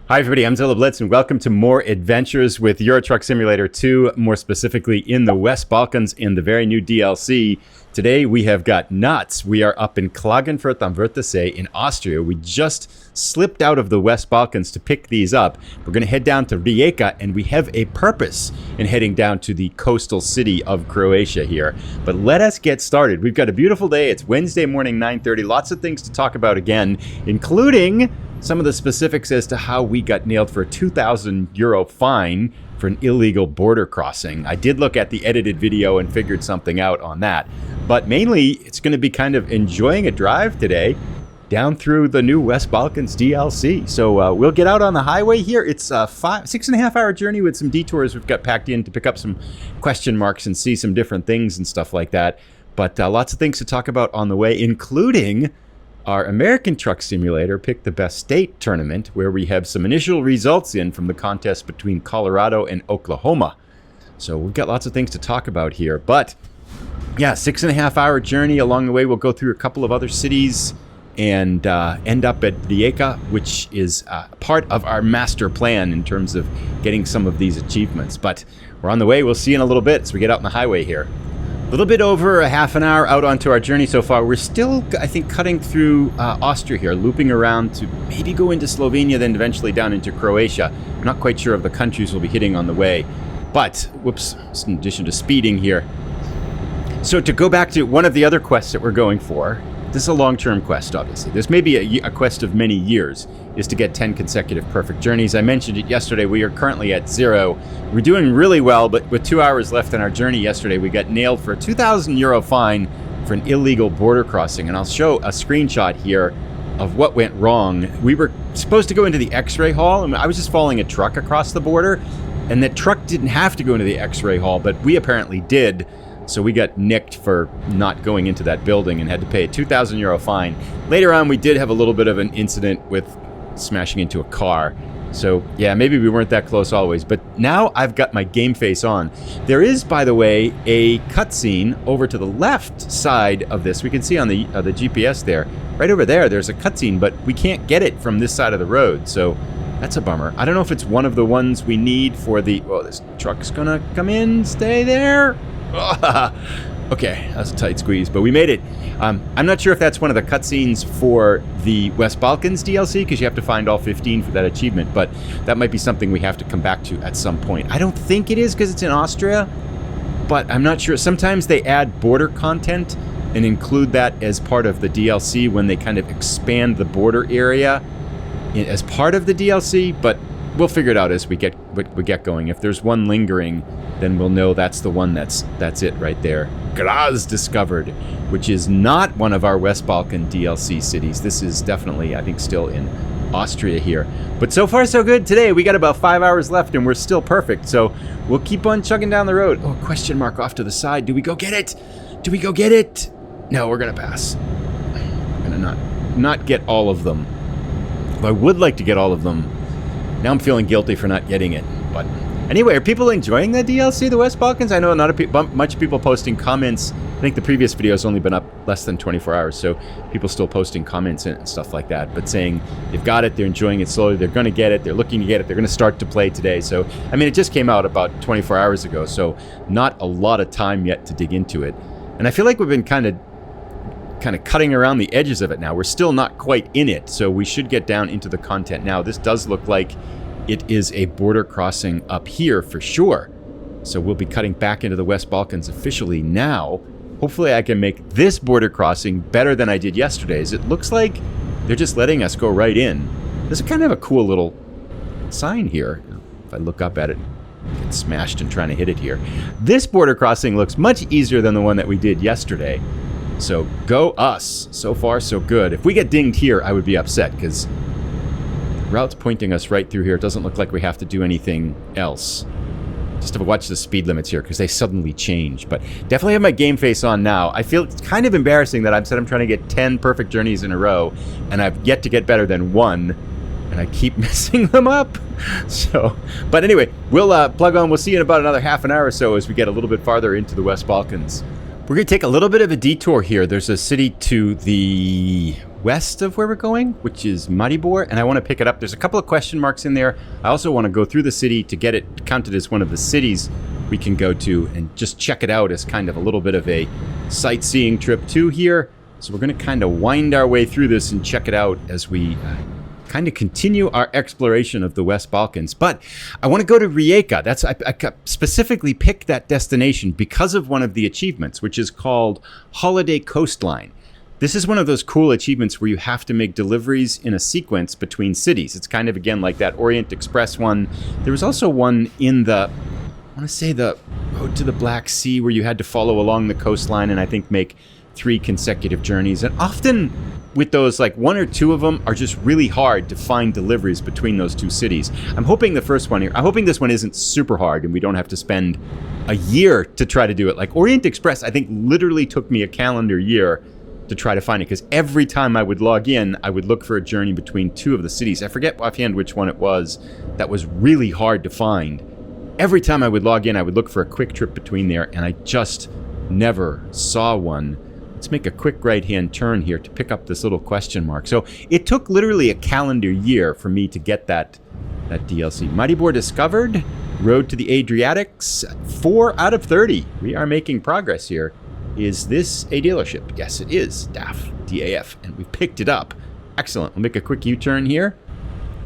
Hi everybody, I'm Zilla Blitz and welcome to more adventures with Euro Truck Simulator 2, more specifically in the West Balkans in the very new DLC. Today we have got nuts. We are up in Klagenfurt am Wörthersee in Austria. We just slipped out of the West Balkans to pick these up. We're going to head down to Rijeka and we have a purpose in heading down to the coastal city of Croatia here. But let us get started. We've got a beautiful day. It's Wednesday morning, 9:30. Lots of things to talk about again, including some of the specifics as to how we got nailed for a €2,000 fine for an illegal border crossing. I did look at the edited video and figured something out on that. But mainly, it's going to be kind of enjoying a drive today down through the new West Balkans DLC. So we'll get out on the highway here. It's a 6.5 hour journey with some detours we've got packed in to pick up some question marks and see some different things and stuff like that. But lots of things to talk about on the way, including our American Truck Simulator picked the best state tournament, where we have some initial results in from the contest between Colorado and Oklahoma. So we've got lots of things to talk about here. But yeah, 6.5 hour journey. Along the way, we'll go through a couple of other cities and end up at Rijeka, which is part of our master plan in terms of getting some of these achievements. But we're on the way. We'll see you in a little bit as we get out on the highway here. A little bit over a half an hour out onto our journey so far. We're still, I think, cutting through Austria here, looping around to maybe go into Slovenia, then eventually down into Croatia. I'm not quite sure of the countries we'll be hitting on the way. But, whoops, in addition to speeding here. So to go back to one of the other quests that we're going for, this is a long-term quest, obviously. This may be a quest of many years, is to get 10 consecutive perfect journeys. I mentioned it yesterday. We are currently at 0. We're doing really well, but with 2 hours left on our journey yesterday, we got nailed for a €2,000 fine for an illegal border crossing. And I'll show a screenshot here of what went wrong. We were supposed to go into the X-ray hall, and I was just following a truck across the border, and that truck didn't have to go into the X-ray hall, but we apparently did. So we got nicked for not going into that building and had to pay a €2,000 fine. Later on, we did have a little bit of an incident with smashing into a car. So yeah, maybe we weren't that close always. But now I've got my game face on. There is, by the way, a cutscene over to the left side of this. We can see on the GPS there. Right over there, there's a cutscene, but we can't get it from this side of the road. So that's a bummer. I don't know if it's one of the ones we need for the... Oh, this truck's gonna come in. Stay there. Okay, that's a tight squeeze, but we made it. I'm not sure if that's one of the cutscenes for the West Balkans DLC, because you have to find all 15 for that achievement, but that might be something we have to come back to at some point. I don't think it is, because it's in Austria, but I'm not sure. Sometimes they add border content and include that as part of the DLC when they kind of expand the border area as part of the DLC, but we'll figure it out as we get going. If there's one lingering, then we'll know that's the one that's it right there. Graz discovered, which is not one of our West Balkan DLC cities. This is definitely, I think, still in Austria here. But so far, so good. Today, we got about 5 hours left, and we're still perfect. So we'll keep on chugging down the road. Oh, question mark off to the side. Do we go get it? Do we go get it? No, we're going to pass. We're going to not get all of them. I would like to get all of them. Now I'm feeling guilty for not getting it, but anyway, are people enjoying the DLC, the West Balkans? I know not much people posting comments. I think the previous video has only been up less than 24 hours, so people still posting comments and stuff like that, but saying they've got it, they're enjoying it slowly, they're going to get it, they're looking to get it, they're going to start to play today. So, I mean, it just came out about 24 hours ago, so not a lot of time yet to dig into it. And I feel like we've been kind of cutting around the edges of it now. We're still not quite in it, so we should get down into the content now. This does look like it is a border crossing up here for sure. So we'll be cutting back into the West Balkans officially now. Hopefully I can make this border crossing better than I did yesterday's. It looks like they're just letting us go right in. There's kind of a cool little sign here. If I look up at it, get smashed and trying to hit it here. This border crossing looks much easier than the one that we did yesterday. So go us. So far, so good. If we get dinged here, I would be upset because the route's pointing us right through here. It doesn't look like we have to do anything else. Just have to watch the speed limits here because they suddenly change. But definitely have my game face on now. I feel it's kind of embarrassing that I've said I'm trying to get 10 perfect journeys in a row, and I've yet to get better than one, and I keep messing them up. So, but anyway, we'll plug on. We'll see you in about another half an hour or so as we get a little bit farther into the West Balkans. We're going to take a little bit of a detour here. There's a city to the west of where we're going, which is Maribor, and I want to pick it up. There's a couple of question marks in there. I also want to go through the city to get it counted as one of the cities we can go to and just check it out as kind of a little bit of a sightseeing trip too here. So we're going to kind of wind our way through this and check it out as we kind of continue our exploration of the West Balkans. But I want to go to Rijeka. I specifically picked that destination because of one of the achievements, which is called Holiday Coastline. This is one of those cool achievements where you have to make deliveries in a sequence between cities. It's kind of, again, like that Orient Express one. There was also one in the, I want to say the Road to the Black Sea, where you had to follow along the coastline and I think make 3 consecutive journeys. And often with those, like 1 or 2 of them are just really hard to find deliveries between those 2 cities. I'm hoping the first one here, I'm hoping this one isn't super hard and we don't have to spend a year to try to do it. Like Orient Express, I think literally took me a calendar year to try to find it, because every time I would log in, I would look for a journey between 2 of the cities. I forget offhand which one it was that was really hard to find. Every time I would log in, I would look for a quick trip between there, and I just never saw one. Let's make a quick right-hand turn here to pick up this little question mark. So it took literally a calendar year for me to get that DLC. Maribor discovered, Road to the Adriatics, 4 out of 30. We are making progress here. Is this a dealership? Yes, it is. DAF, D-A-F, and we picked it up. Excellent. We'll make a quick U-turn here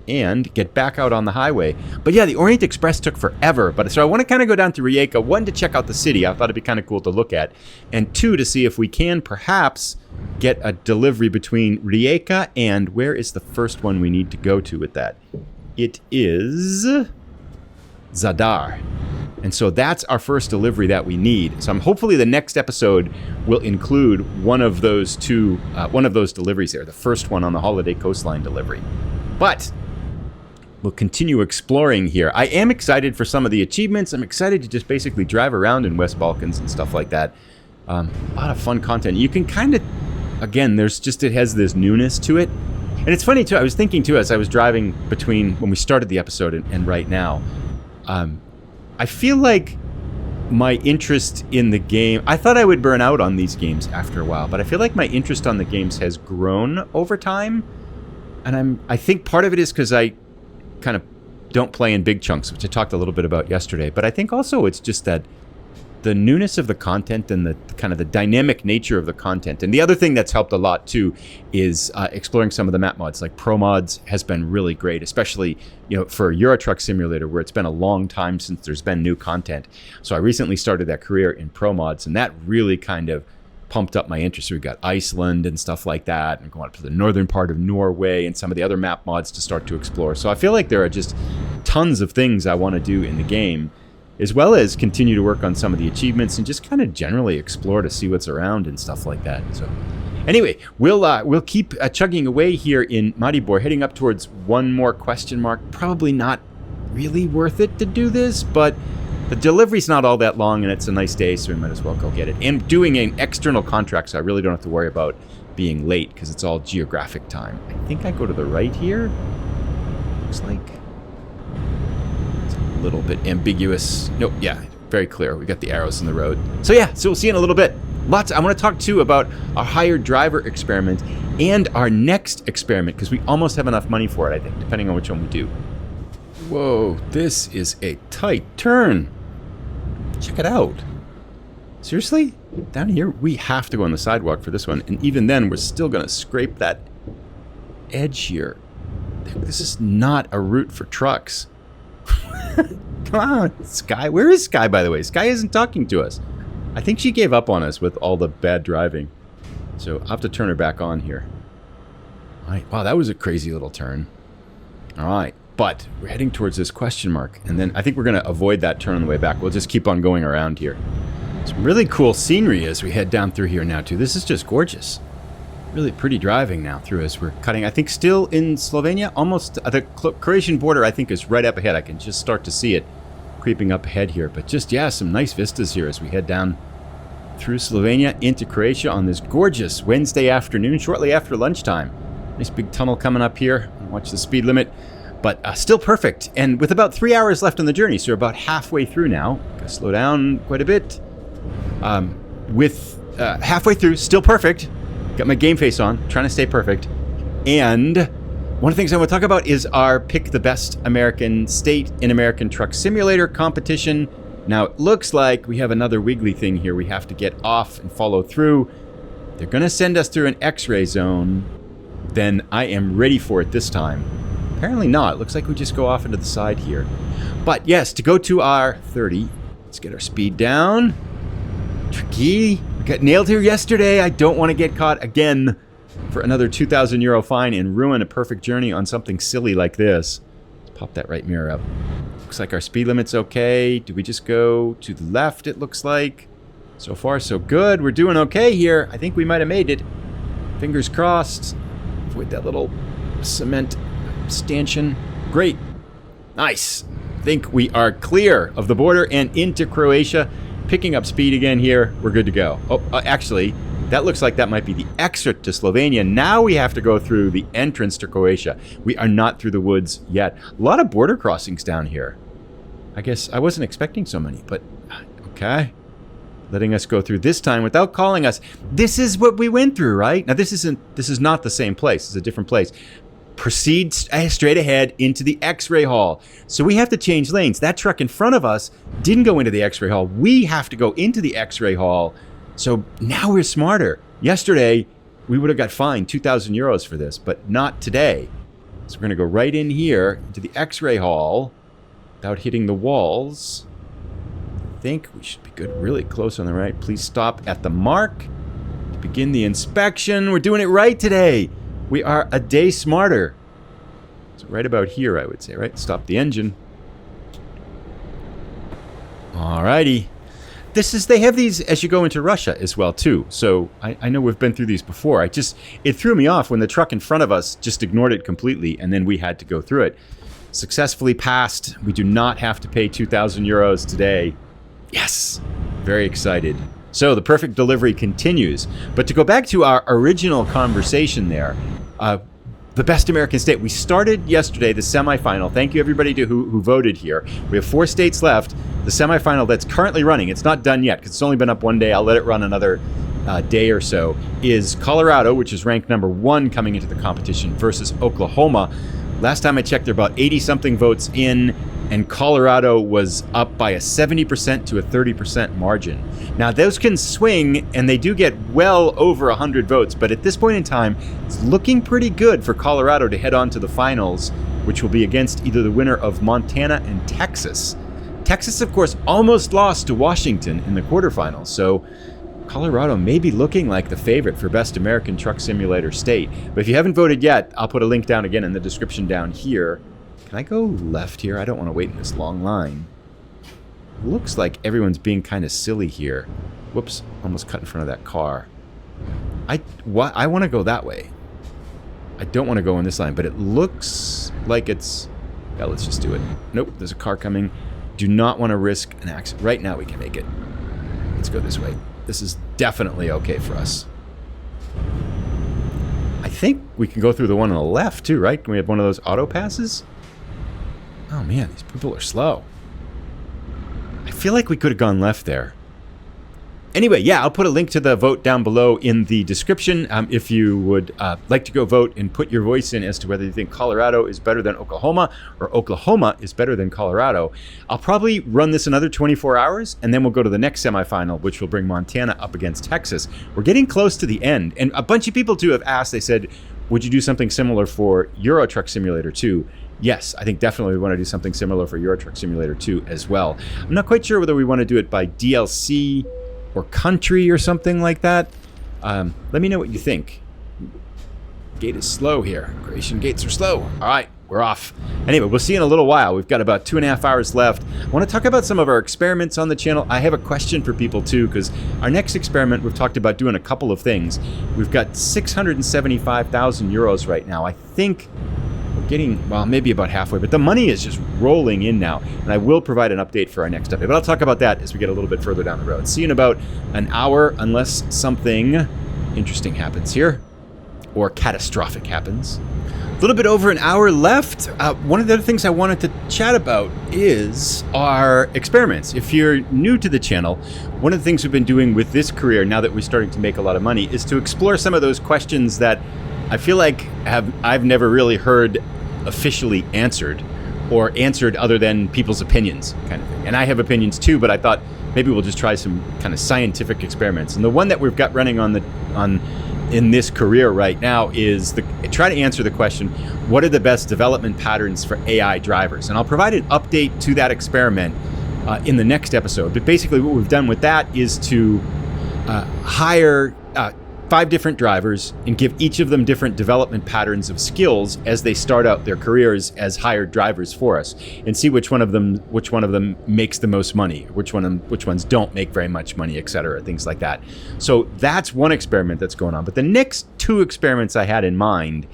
and get back out on the highway. But yeah, the Orient Express took forever. So I want to kind of go down to Rijeka, 1, to check out the city. I thought it'd be kind of cool to look at. And 2, to see if we can perhaps get a delivery between Rijeka and where is the first one we need to go to with that? It is Zadar. And so that's our first delivery that we need. So hopefully the next episode will include one of those deliveries there. The first one on the Holiday Coastline delivery. But we'll continue exploring here. I am excited for some of the achievements. I'm excited to just basically drive around in West Balkans and stuff like that. A lot of fun content. You can kind of, again, it has this newness to it. And it's funny too, I was thinking too, as I was driving between when we started the episode and right now, I feel like my interest in the game, I thought I would burn out on these games after a while, but I feel like my interest on the games has grown over time. And I think part of it is because I kind of don't play in big chunks, which I talked a little bit about yesterday. But I think also it's just that the newness of the content and the kind of the dynamic nature of the content. And the other thing that's helped a lot too is exploring some of the map mods. Like Pro Mods has been really great, especially for Euro Truck Simulator, where it's been a long time since there's been new content. So I recently started that career in Pro Mods, and that really kind of pumped up my interest. We've got Iceland and stuff like that, and going up to the northern part of Norway and some of the other map mods to start to explore. So I feel like there are just tons of things I want to do in the game, as well as continue to work on some of the achievements and just kind of generally explore to see what's around and stuff like that. So anyway, we'll keep chugging away here in Maribor, heading up towards one more question mark. Probably not really worth it to do this, but the delivery's not all that long and it's a nice day, so we might as well go get it. And doing an external contract, so I really don't have to worry about being late because it's all geographic time. I think I go to the right here. Looks like it's a little bit ambiguous. Nope, yeah, very clear. We got the arrows in the road. So yeah, so we'll see in a little bit. I want to talk too about our hired driver experiment and our next experiment, because we almost have enough money for it, I think, depending on which one we do. Whoa, this is a tight turn. Check it out. Seriously? Down here, we have to go on the sidewalk for this one. And even then, we're still going to scrape that edge here. This is not a route for trucks. Come on, Sky. Where is Sky, by the way? Sky isn't talking to us. I think she gave up on us with all the bad driving. So I'll have to turn her back on here. All right. Wow, that was a crazy little turn. All right. But we're heading towards this question mark, and then I think we're going to avoid that turn on the way back. We'll just keep on going around here. Some really cool scenery as we head down through here now, too. This is just gorgeous. Really pretty driving now through as we're cutting. I think still in Slovenia, almost the Croatian border, I think, is right up ahead. I can just start to see it creeping up ahead here. But just, yeah, some nice vistas here as we head down through Slovenia into Croatia on this gorgeous Wednesday afternoon, shortly after lunchtime. Nice big tunnel coming up here. Watch the speed limit. But still perfect, and with about 3 hours left on the journey, so we're about halfway through now. Gotta slow down quite a bit. with halfway through, still perfect. Got my game face on, trying to stay perfect. And one of the things I want to talk about is our Pick the Best American State in American Truck Simulator competition. Now, it looks like we have another wiggly thing here we have to get off and follow through. They're going to send us through an X-ray zone. Then I am ready for it this time. Apparently not. It looks like we just go off into the side here. But yes, to go to our 30, let's get our speed down. Tricky. We got nailed here yesterday. I don't want to get caught again for another €2,000 fine and ruin a perfect journey on something silly like this. Let's pop that right mirror up. Looks like our speed limit's okay. Do we just go to the left, it looks like? So far, so good. We're doing okay here. I think we might have made it. Fingers crossed. Avoid that little cement stanchion. Great. Nice. I think we are clear of the border and into Croatia. Picking up speed again here. We're good to go. Oh, actually, that looks like that might be the exit to Slovenia. Now we have to go through the entrance to Croatia. We are not through the woods yet. A lot of border crossings down here. I guess I wasn't expecting so many, but okay. Letting us go through this time without calling us. This is what we went through, right? Now, this is not the same place. It's a different place. Proceed straight ahead into the X-ray hall. So we have to change lanes. That truck in front of us didn't go into the X-ray hall. We have to go into the X-ray hall. So now we're smarter. Yesterday, we would have got fined €2,000 for this, but not today. So we're going to go right in here into the X-ray hall without hitting the walls. I think we should be good, really close on the right. Please stop at the mark to begin the inspection. We're doing it right today. We are a day smarter. So right about here, I would say, right? Stop the engine. Alrighty. They have these as you go into Russia as well, too. So I know we've been through these before. It threw me off when the truck in front of us just ignored it completely, and then we had to go through it. Successfully passed. We do not have to pay €2,000 today. Yes! Very excited. So the perfect delivery continues. But to go back to our original conversation there, the best American state. We started yesterday the semifinal. Thank you everybody who voted here. We have 4 states left. The semifinal that's currently running, it's not done yet because it's only been up one day. I'll let it run another day or so, is Colorado, which is ranked number 1 coming into the competition, versus Oklahoma. Last time I checked, there are about 80-something votes in, and Colorado was up by a 70% to a 30% margin. Now, those can swing, and they do get well over 100 votes, but at this point in time, it's looking pretty good for Colorado to head on to the finals, which will be against either the winner of Montana and Texas. Texas, of course, almost lost to Washington in the quarterfinals, so Colorado may be looking like the favorite for Best American Truck Simulator State. But if you haven't voted yet, I'll put a link down again in the description down here. Can I go left here? I don't want to wait in this long line. Looks like everyone's being kind of silly here. Whoops, almost cut in front of that car. I want to go that way. I don't want to go in this line, but it looks like it's... Yeah, let's just do it. Nope, there's a car coming. Do not want to risk an accident. Right now we can make it. Let's go this way. This is definitely okay for us. I think we can go through the one on the left too, right? Can we have one of those auto passes? Oh man, these people are slow. I feel like we could have gone left there. Anyway, yeah, I'll put a link to the vote down below in the description if you would like to go vote and put your voice in as to whether you think Colorado is better than Oklahoma or Oklahoma is better than Colorado. I'll probably run this another 24 hours, and then we'll go to the next semifinal, which will bring Montana up against Texas. We're getting close to the end, and a bunch of people, too, have asked, they said, would you do something similar for Euro Truck Simulator 2? Yes, I think definitely we want to do something similar for Euro Truck Simulator 2 as well. I'm not quite sure whether we want to do it by DLC or country or something like that. Let me know what you think. Gate is slow here. Croatian gates are slow. All right, we're off. Anyway, we'll see you in a little while. We've got about 2.5 hours left. I want to talk about some of our experiments on the channel. I have a question for people too, because our next experiment, we've talked about doing a couple of things. We've got 675,000 euros right now. I think we're getting, well, maybe about halfway, but the money is just rolling in now, and I will provide an update for our next update, but I'll talk about that as we get a little bit further down the road. See you in about an hour, unless something interesting happens here, or catastrophic happens. little bit over an hour left. One of the other things I wanted to chat about is our experiments. If you're new to the channel, one of the things we've been doing with this career, now that we're starting to make a lot of money, is to explore some of those questions that I feel like I've never really heard officially answered, or answered other than people's opinions, kind of thing. And I have opinions too, but I thought maybe we'll just try some kind of scientific experiments. And the one that we've got running in this career right now is try to answer the question, what are the best development patterns for AI drivers? And I'll provide an update to that experiment in the next episode. But basically what we've done with that is to hire 5 different drivers and give each of them different development patterns of skills as they start out their careers as hired drivers for us, and see which one of them makes the most money, which ones don't make very much money, etc., things like that. So that's one experiment that's going on. But the next 2 experiments I had in mind,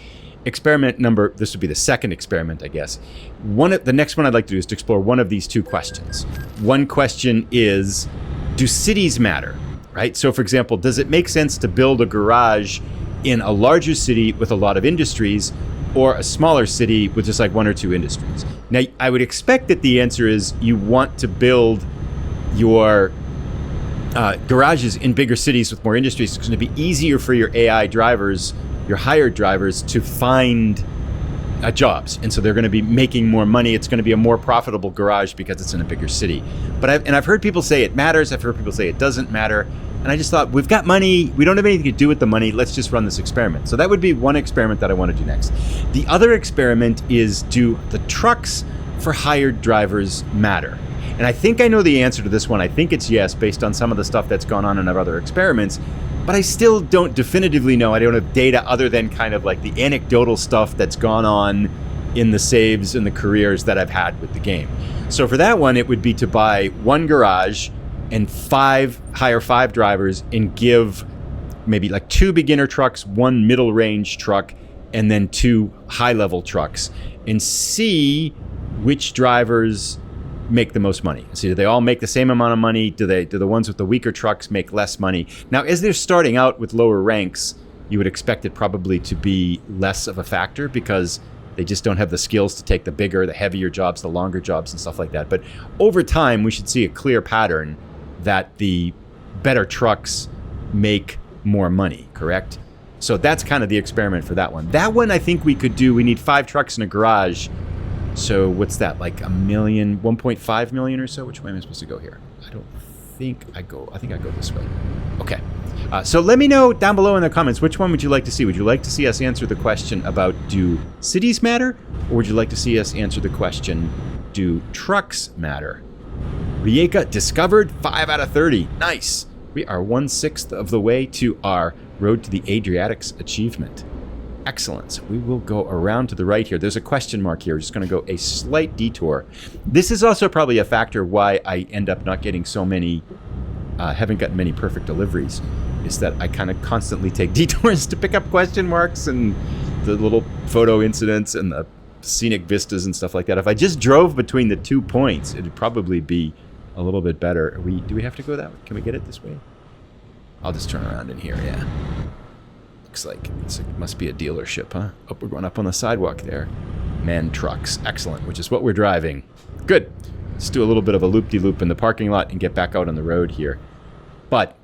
this would be the second experiment, I guess. The next one I'd like to do is to explore one of these 2 questions. One question is, do cities matter? Right? So for example, does it make sense to build a garage in a larger city with a lot of industries, or a smaller city with just like 1 or 2 industries? Now, I would expect that the answer is you want to build your garages in bigger cities with more industries. It's going to be easier for your AI drivers, your hired drivers, to find jobs, and so they're going to be making more money. It's going to be a more profitable garage because it's in a bigger city. But I've heard people say it matters. I've heard people say it doesn't matter. And I just thought, we've got money. We don't have anything to do with the money. Let's just run this experiment. So that would be one experiment that I want to do next. The other experiment is, do the trucks for hired drivers matter? And I think I know the answer to this one. I think it's yes, based on some of the stuff that's gone on in our other experiments. But I still don't definitively know. I don't have data other than kind of like the anecdotal stuff that's gone on in the saves and the careers that I've had with the game. So for that one, it would be to buy 1 garage and hire 5 drivers, and give maybe like 2 beginner trucks, 1 middle range truck, and then 2 high level trucks, and see which drivers make the most money. See, do they all make the same amount of money? Do the ones with the weaker trucks make less money? Now, as they're starting out with lower ranks, you would expect it probably to be less of a factor, because they just don't have the skills to take the bigger, the heavier jobs, the longer jobs, and stuff like that. But over time, we should see a clear pattern that the better trucks make more money, correct? So that's kind of the experiment for that one. That one I think we could do. We need 5 trucks in a garage. So what's that, like $1 million, 1.5 million or so? Which way am I supposed to go here? I think I go this way. Okay. So let me know down below in the comments, which one would you like to see? Would you like to see us answer the question about, do cities matter? Or would you like to see us answer the question, do trucks matter? Rijeka discovered, 5 out of 30. Nice. We are 1/6 of the way to our Road to the Adriatics achievement. Excellent. So we will go around to the right here. There's a question mark here. We're just going to go a slight detour. This is also probably a factor why I end up not getting so many, haven't gotten many perfect deliveries, is that I kind of constantly take detours to pick up question marks and the little photo incidents and the scenic vistas and stuff like that. If I just drove between the 2 points, it'd probably be a little bit better. Do we have to go that way? Can we get it this way? I'll just turn around in here, yeah. Looks like it must be a dealership, huh? Oh, we're going up on the sidewalk there. Man trucks. Excellent, which is what we're driving. Good. Let's do a little bit of a loop-de-loop in the parking lot and get back out on the road here. But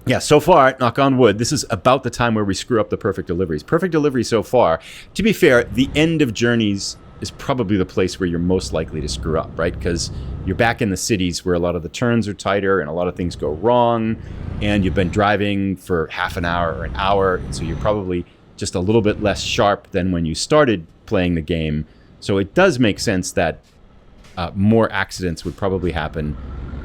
yeah, so far, knock on wood, this is about the time where we screw up the perfect deliveries. Perfect delivery so far. To be fair, the end of journeys is probably the place where you're most likely to screw up, right? Because you're back in the cities where a lot of the turns are tighter and a lot of things go wrong, and you've been driving for half an hour or an hour, and so you're probably just a little bit less sharp than when you started playing the game. So it does make sense that more accidents would probably happen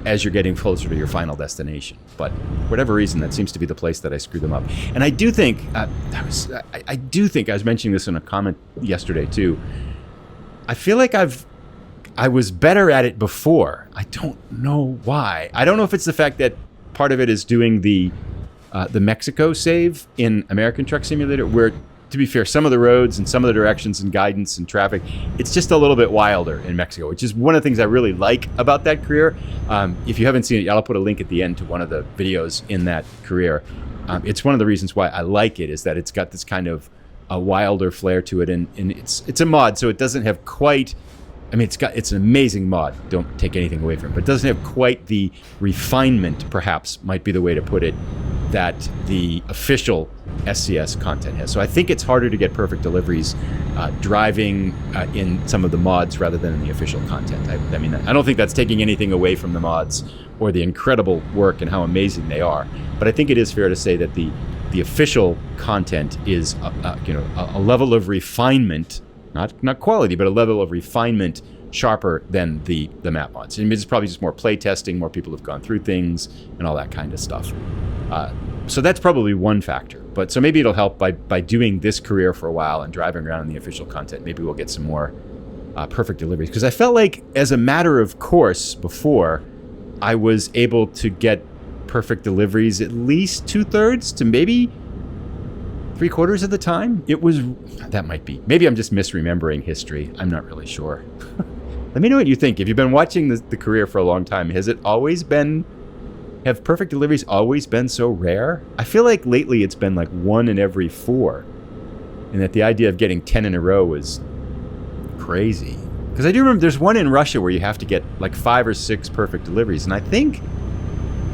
as you're getting closer to your final destination. But for whatever reason, that seems to be the place that I screw them up. And I do think, I was mentioning this in a comment yesterday too, I feel like I was better at it before. I don't know why. I don't know if it's the fact that part of it is doing the Mexico save in American Truck Simulator, where, to be fair, some of the roads and some of the directions and guidance and traffic, it's just a little bit wilder in Mexico, which is one of the things I really like about that career. If you haven't seen it, I'll put a link at the end to one of the videos in that career. It's one of the reasons why I like it, is that it's got this kind of a wilder flair to it, and it's a mod, so it doesn't have quite. I mean, it's an amazing mod. Don't take anything away from it, but it doesn't have quite the refinement, perhaps might be the way to put it, that the official SCS content has. So I think it's harder to get perfect deliveries driving in some of the mods rather than in the official content. I mean, I don't think that's taking anything away from the mods or the incredible work and how amazing they are. But I think it is fair to say that the official content is a level of refinement, not quality, but a level of refinement sharper than the map mods. I mean, it's probably just more play testing, more people have gone through things, and all that kind of stuff. So that's probably one factor. But so maybe it'll help by doing this career for a while and driving around in the official content. Maybe we'll get some more perfect deliveries. Because I felt like, as a matter of course, before, I was able to get perfect deliveries at least 2/3 to maybe 3/4 of the time. It was, that might be, maybe I'm just misremembering history. I'm not really sure. Let me know what you think. If you've been watching the career for a long time, have perfect deliveries always been so rare? I feel like lately it's been like 1 in every 4. And that the idea of getting 10 in a row was crazy. Because I do remember there's one in Russia where you have to get like 5 or 6 perfect deliveries. And I think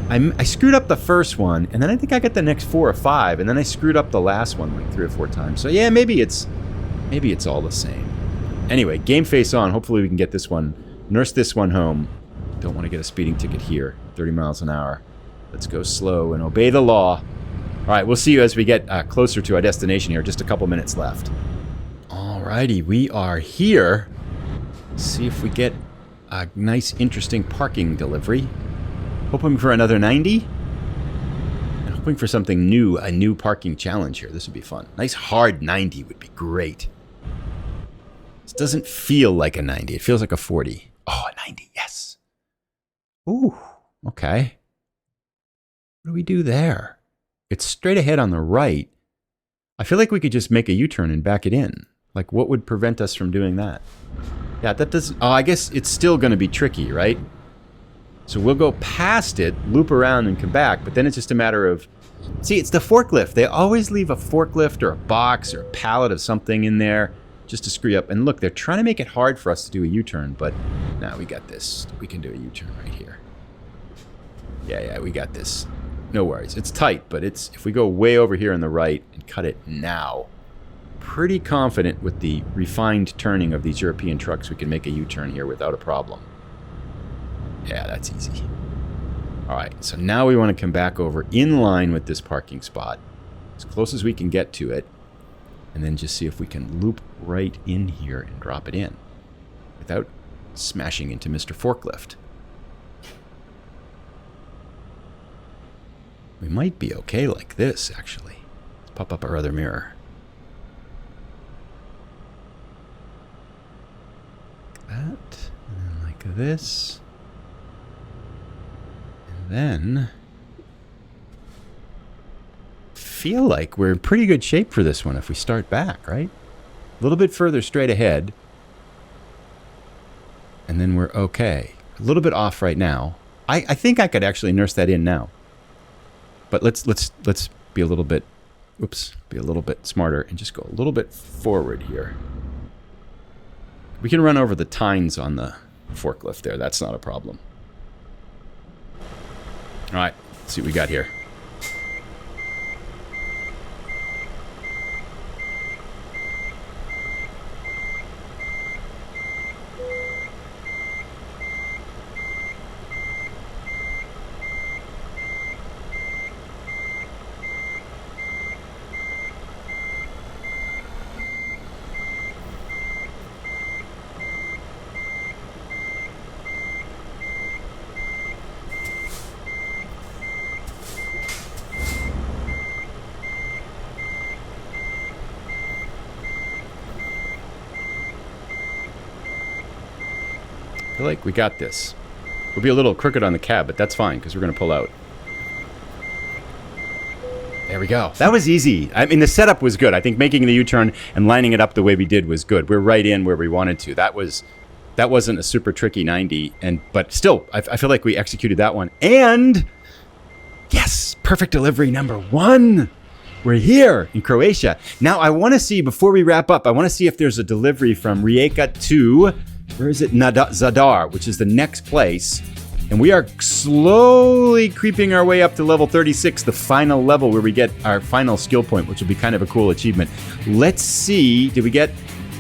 I screwed up the first one, and then I think I got the next 4 or 5, and then I screwed up the last one like 3 or 4 times. So yeah, maybe it's all the same. Anyway, game face on. Hopefully we can get this one, nurse this one home. Don't want to get a speeding ticket here. 30 miles an hour. Let's go slow and obey the law. All right, we'll see you as we get closer to our destination here. Just a couple minutes left. All righty, we are here. Let's see if we get a nice, interesting parking delivery. Hoping for another 90. And hoping for something new, a new parking challenge here. This would be fun. Nice hard 90 would be great. This doesn't feel like a 90. It feels like a 40. Oh, a 90, yes. Ooh, okay. What do we do there? It's straight ahead on the right. I feel like we could just make a U-turn and back it in. Like, what would prevent us from doing that? Yeah, that doesn't... Oh, I guess it's still going to be tricky, right? So we'll go past it, loop around, and come back, but then it's just a matter of... See, it's the forklift. They always leave a forklift or a box or a pallet of something in there just to screw up. And look, they're trying to make it hard for us to do a U-turn, but now we got this. We can do a U-turn right here. Yeah, we got this. No worries. It's tight, but it's if we go way over here on the right and cut it now, pretty confident with the refined turning of these European trucks, we can make a U-turn here without a problem. Yeah, that's easy. All right, so now we want to come back over in line with this parking spot, as close as we can get to it, and then just see if we can loop right in here and drop it in without smashing into Mr. Forklift. We might be okay like this, actually. Let's pop up our other mirror. Like that, and then like this. And then... feel like we're in pretty good shape for this one if we start back, right? A little bit further straight ahead. And then we're okay. A little bit off right now. I think I could actually nurse that in now. But let's be a little bit, be a little bit smarter and just go a little bit forward here. We can run over the tines on the forklift there. That's not a problem. All right, let's see what we got here. I feel like we got this. We'll be a little crooked on the cab, but that's fine because we're going to pull out. There we go. That was easy. I mean, the setup was good. I think making the U-turn and lining it up the way we did was good. We're right in where we wanted to. That wasn't a super tricky 90, but still, I feel like we executed that one. And yes, perfect delivery number 1. we're here in Croatia. Now, I want to see, before we wrap up, I want to see if there's a delivery from Rijeka to, where is it? Zadar, which is the next place. And we are slowly creeping our way up to level 36, the final level where we get our final skill point, which will be kind of a cool achievement. Let's see, did we get,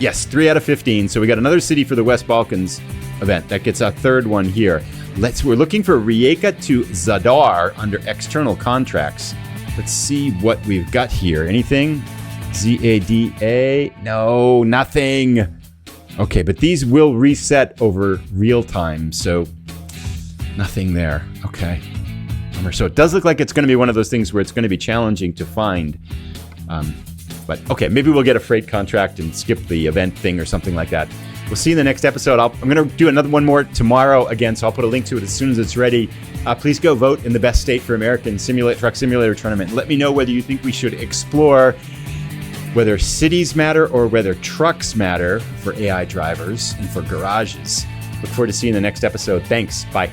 yes, 3 out of 15. So we got another city for the West Balkans event. That gets our third one here. We're looking for Rijeka to Zadar under external contracts. Let's see what we've got here. Anything? ZADA? No, nothing. Okay, but these will reset over real time, so nothing there. Okay. So it does look like it's going to be one of those things where it's going to be challenging to find. But okay, maybe we'll get a freight contract and skip the event thing or something like that. We'll see you in the next episode. I'm going to do another one more tomorrow again, so I'll put a link to it as soon as it's ready. Please go vote in the best state for American Truck Simulator Tournament. Let me know whether you think we should explore whether cities matter or whether trucks matter for AI drivers and for garages. Look forward to seeing the next episode. Thanks. Bye.